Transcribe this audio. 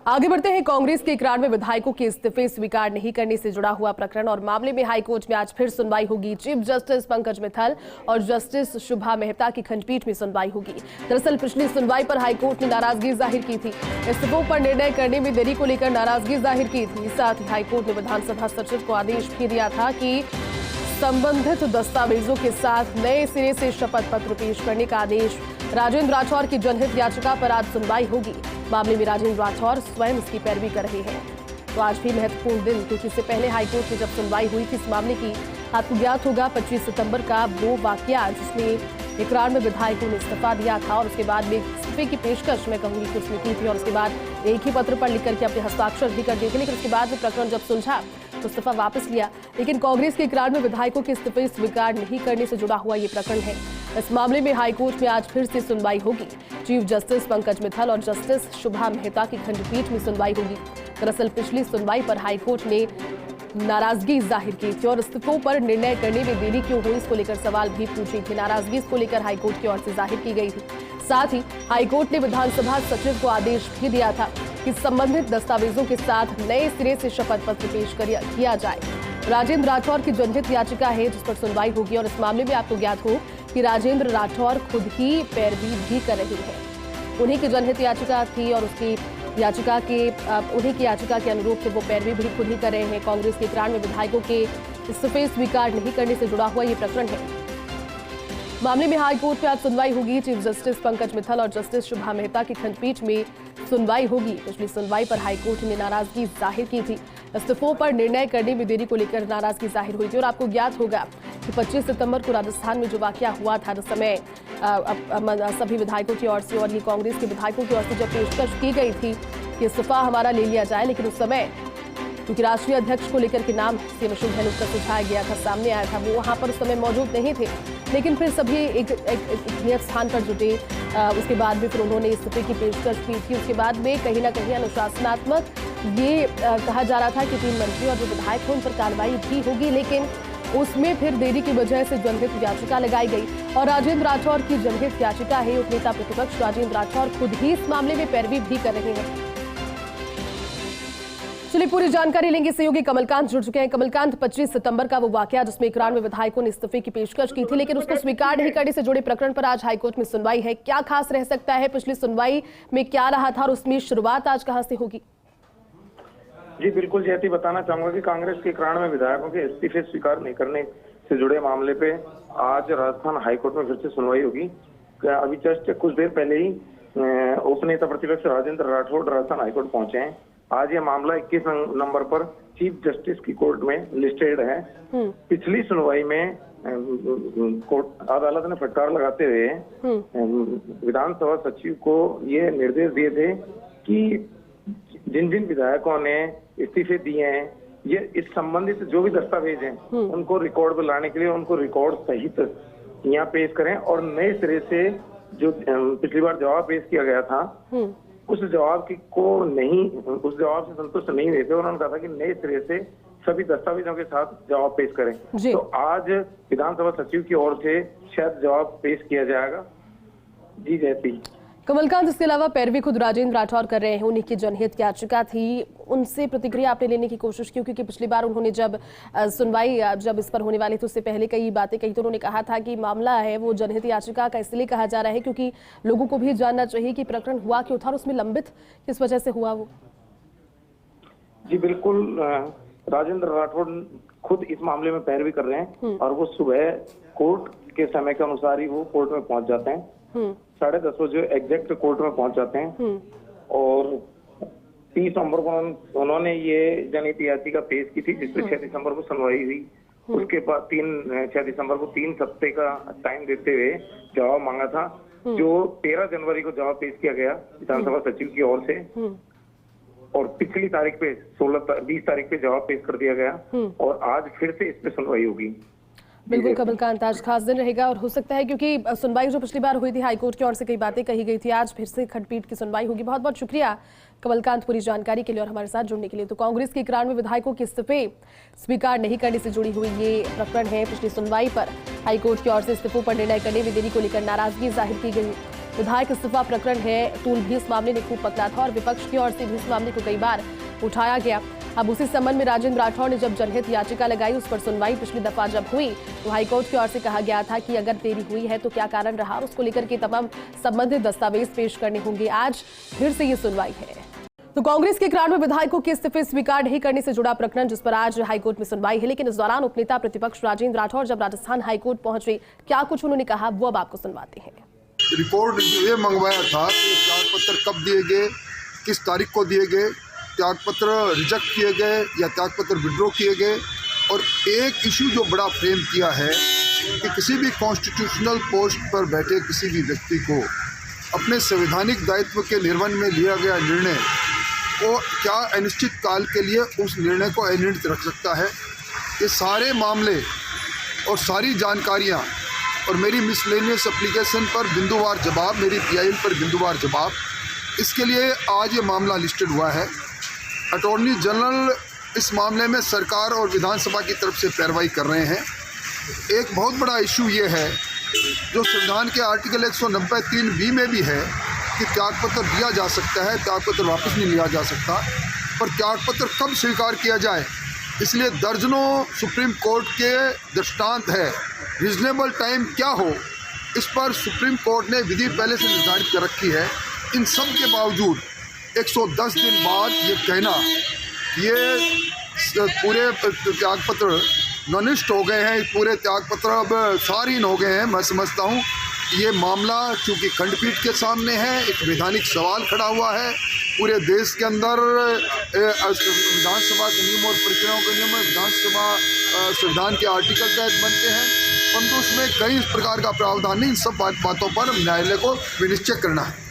आगे बढ़ते हैं। कांग्रेस के 91 विधायकों के इस्तीफे स्वीकार नहीं करने से जुड़ा हुआ प्रकरण और मामले में हाईकोर्ट में आज फिर सुनवाई होगी। चीफ जस्टिस पंकज मित्तल और जस्टिस शुभा मेहता की खंडपीठ में सुनवाई होगी। दरअसल पिछली सुनवाई पर हाईकोर्ट ने नाराजगी जाहिर की थी। इस्तीफों पर निर्णय करने में देरी को लेकर नाराजगी जाहिर की थी। साथ ही हाईकोर्ट ने विधानसभा सचिव को आदेश भी दिया था कि संबंधित दस्तावेजों के साथ नए सिरे से शपथ पत्र पेश करने का आदेश। राजेंद्र राठौर की जनहित याचिका पर आज सुनवाई होगी। मामले में राजेंद्र राठौर स्वयं इसकी पैरवी कर रहे हैं। तो आज भी महत्वपूर्ण दिन, क्योंकि इससे पहले हाईकोर्ट में जब सुनवाई हुई थी इस मामले की, आपको ज्ञात होगा 25 सितंबर का वो वाकया जिसमें 91 विधायकों ने इस्तीफा दिया था और उसके बाद में इस्तीफे की पेशकश मैं कहूंगी कि उसने की थी और उसके बाद एक ही पत्र पर लिख करके अपने हस्ताक्षर भी कर दिए थे। लेकिन उसके बाद में प्रकरण जब सुलझा तो इस्तीफा वापस लिया। लेकिन कांग्रेस के 91 विधायकों के इस्तीफे स्वीकार नहीं करने से जुड़ा हुआ ये प्रकरण है। इस मामले में हाईकोर्ट में आज फिर से सुनवाई होगी। चीफ जस्टिस पंकज मित्तल और जस्टिस शुभा मेहता की खंडपीठ में सुनवाई होगी। दरअसल पिछली सुनवाई पर हाईकोर्ट ने नाराजगी जाहिर की थी और इस्तीफों पर निर्णय करने में देरी क्यों हुई इसको लेकर सवाल भी पूछे थे। नाराजगी इसको लेकर हाईकोर्ट की ओर से जाहिर की गई थी। साथ ही हाईकोर्ट ने विधानसभा सचिव को आदेश भी दिया था कि संबंधित दस्तावेजों के साथ नए सिरे से शपथ पत्र पेश किया जाए। राजेंद्र राठौर की जनहित याचिका है जिस पर सुनवाई होगी और इस मामले में आपको ज्ञात हो कि राजेंद्र राठौर खुद ही पैरवी भी कर रहे हैं। उन्हीं की जनहित याचिका थी और उन्हीं की याचिका के अनुरूप से वो पैरवी भी खुद ही कर रहे हैं। कांग्रेस के 91 विधायकों के इस्तीफे स्वीकार नहीं करने से जुड़ा हुआ ये प्रकरण है। मामले में हाईकोर्ट में आज सुनवाई होगी। चीफ जस्टिस पंकज मित्तल और जस्टिस शुभा मेहता की खंडपीठ में सुनवाई होगी। पिछली सुनवाई पर हाईकोर्ट ने नाराजगी जाहिर की थी। इस्तीफों पर निर्णय करने में देरी को लेकर नाराजगी जाहिर हुई थी और आपको ज्ञात होगा कि 25 सितंबर को राजस्थान में जो वाकया हुआ था, उस समय सभी विधायकों की ओर से और ये कांग्रेस के विधायकों की ओर से जब पेशकश की गई थी कि इस्तीफा हमारा ले लिया जाए, लेकिन उस समय क्योंकि राष्ट्रीय अध्यक्ष को लेकर के नाम सीएम अशोक गहलोत का सुझाया गया था, सामने आया था, वो वहां पर उस समय मौजूद नहीं थे। लेकिन फिर सभी एक नियत स्थान पर जुटे। उसके बाद भी फिर उन्होंने इस्तीफे की पेशकश की थी। उसके बाद में कहीं ना कहीं अनुशासनात्मक ये कहा जा रहा था कि 3 मंत्री और जो विधायक थे उन पर कार्रवाई भी होगी, लेकिन उसमें फिर देरी की वजह से जनहित याचिका लगाई गई और राजेंद्र राठौर की जनहित याचिका है। उपनेता प्रतिपक्ष राजेंद्र राठौर खुद ही इस मामले में पैरवी भी कर रहे हैं। चलिए पूरी जानकारी लेंगे। सहयोगी कमलकांत जुड़ चुके हैं। कमलकांत, 25 सितंबर का वो वाकया जिसमें 91 विधायकों ने इस्तीफे की पेशकश की थी, लेकिन उसको स्वीकार नहीं करने से जुड़े प्रकरण पर आज हाईकोर्ट में सुनवाई है। क्या खास रह सकता है? पिछली सुनवाई में क्या रहा था और उसमें शुरुआत आज कहां से होगी? जी बिल्कुल जयती, बताना चाहूंगा कि कांग्रेस के 91 विधायकों के इस्तीफे स्वीकार नहीं करने से जुड़े मामले पे आज राजस्थान हाईकोर्ट में फिर से सुनवाई होगी। अभी जस्ट कुछ देर पहले ही उपनेता प्रतिपक्ष राजेंद्र राठौड़ राजस्थान हाईकोर्ट पहुंचे हैं। आज ये मामला 21 नंबर पर चीफ जस्टिस की कोर्ट में लिस्टेड है। पिछली सुनवाई में कोर्ट अदालत ने फटकार लगाते हुए विधानसभा सचिव को ये निर्देश दिए थे कि जिन जिन विधायकों ने इस्तीफे दिए हैं, ये इस संबंधित जो भी दस्तावेज हैं उनको रिकॉर्ड पर लाने के लिए उनको रिकॉर्ड सहित यहाँ पेश करें और नए सिरे से जो पिछली बार जवाब पेश किया गया था उस जवाब उस जवाब से संतुष्ट नहीं हुए थे। उन्होंने कहा था कि नए सिरे से सभी दस्तावेजों के साथ जवाब पेश करें। तो आज विधानसभा सचिव की ओर से शायद जवाब पेश किया जाएगा। जी जयती। कमलकांत, इसके अलावा पैरवी खुद राजेंद्र राठौर कर रहे हैं। उन्हीं की जनहित याचिका थी, उनसे प्रतिक्रिया आपने लेने की कोशिश की, क्योंकि पिछली बार उन्होंने जब सुनवाई जब इस पर होने वाली थी उससे पहले कई बातें कही, तो उन्होंने कहा था कि मामला है वो जनहित याचिका का इसलिए कहा जा रहा है क्योंकि लोगों को भी जानना चाहिए कि प्रकरण हुआ क्यों था और उसमें लंबित किस वजह से हुआ वो। जी बिल्कुल, राजेंद्र राठौड़ खुद इस मामले में पैरवी कर रहे हैं और वो सुबह कोर्ट के समय के अनुसार ही वो कोर्ट में पहुंच जाते हैं। 10:30 बजे एग्जैक्ट कोर्ट में पहुंच जाते हैं और 30 नवंबर को उन्होंने ये जनहित याचिका पेश की थी जिसपे 6 दिसंबर को सुनवाई हुई। उसके बाद 6 दिसंबर को 3 हफ्ते का टाइम देते हुए जवाब मांगा था, जो 13 जनवरी को जवाब पेश किया गया विधानसभा सचिव की ओर से और पिछली तारीख पे 20 तारीख पे जवाब पेश कर दिया गया और आज फिर से इस पे सुनवाई होगी। बिल्कुल कमलकांत, आज खास दिन रहेगा और हो सकता है क्योंकि सुनवाई जो पिछली बार हुई थी हाईकोर्ट की ओर से कई बातें कही गई थी, आज फिर से खंडपीठ की सुनवाई होगी। बहुत बहुत शुक्रिया कमलकांत पूरी जानकारी के लिए और हमारे साथ जुड़ने के लिए। तो कांग्रेस के 91 विधायकों के इस्तीफे स्वीकार नहीं करने से जुड़ी हुई ये प्रकरण है। पिछली सुनवाई पर हाईकोर्ट की ओर से इस्तीफों पर निर्णय करने में देरी को लेकर नाराजगी जाहिर की गई। विधायक इस्तीफा प्रकरण है, टूल भी इस मामले ने खूब पकड़ा था और विपक्ष की ओर से भी इस मामले को कई बार उठाया गया। अब उसी संबंध में राजेंद्र राठौड़ ने जब जनहित याचिका लगाई, उस पर सुनवाई पिछली दफा जब हुई तो हाईकोर्ट की ओर से कहा गया था कि अगर देरी हुई है तो क्या कारण रहा और उसको लेकर के तमाम संबंधित दस्तावेज पेश करने होंगे। आज फिर से ये सुनवाई है। तो कांग्रेस के 91 विधायकों के इस्तीफे स्वीकार नहीं करने से जुड़ा प्रकरण, जिस पर आज हाईकोर्ट में सुनवाई है, लेकिन इस दौरान उपनेता प्रतिपक्ष राजेंद्र राठौड़ जब राजस्थान हाईकोर्ट पहुंचे, क्या कुछ उन्होंने कहा वो अब आपको सुनवाते हैं। रिपोर्ट ये मंगवाया था कि त्याग पत्र कब दिए गए, किस तारीख को दिए गए, त्याग पत्र रिजेक्ट किए गए या त्याग पत्र विड्रॉ किए गए। और एक इशू जो बड़ा फ्रेम किया है कि किसी भी कॉन्स्टिट्यूशनल पोस्ट पर बैठे किसी भी व्यक्ति को अपने संवैधानिक दायित्व के निर्वहन में लिया गया निर्णय को क्या अनिश्चित काल के लिए उस निर्णय को अनिर्णित रख सकता है। ये सारे मामले और सारी जानकारियाँ और मेरी मिसलेनियस एप्लीकेशन पर बिंदुवार जवाब, मेरी PIL पर बिंदुवार जवाब, इसके लिए आज ये मामला लिस्टेड हुआ है। अटॉर्नी जनरल इस मामले में सरकार और विधानसभा की तरफ से पैरवाई कर रहे हैं। एक बहुत बड़ा इशू ये है जो संविधान के आर्टिकल 190(3)B में भी है कि त्यागपत्र दिया जा सकता है, त्यागपत्र वापस नहीं लिया जा सकता, पर त्यागपत्र कब स्वीकार किया जाए इसलिए दर्जनों सुप्रीम कोर्ट के दृष्टांत है। रीजनेबल टाइम क्या हो, इस पर सुप्रीम कोर्ट ने विधि पहले से निर्धारित कर रखी है। इन सब के बावजूद 110 दिन बाद ये कहना ये पूरे त्यागपत्र ननिष्ठ हो गए हैं, पूरे त्यागपत्र अब सारीन हो गए हैं, मैं समझता हूँ ये मामला चूँकि खंडपीठ के सामने है, एक वैधानिक सवाल खड़ा हुआ है। पूरे देश के अंदर विधानसभा के नियम और प्रक्रियाओं के नियम विधानसभा संविधान के आर्टिकल तहत बनते हैं, परंतु उसमें कई प्रकार का प्रावधान नहीं। इन सब बातों पर न्यायालय को विनिश्चय करना है।